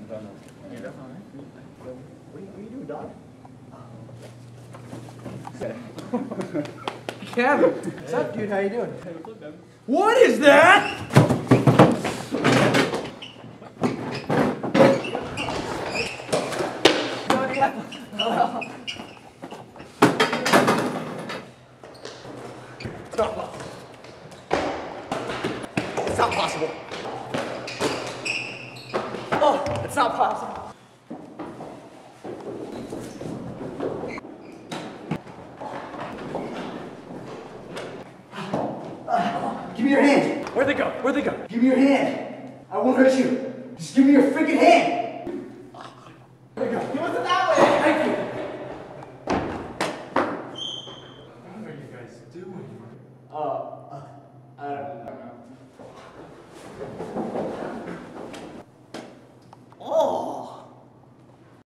What are you doing, dog? Kevin! What's up, dude? How you doing? What is that? It's not possible. Oh, it's not possible. Give me your hand. Where'd they go? Where'd they go? Give me your hand. I won't hurt you. Just give me your freaking hand.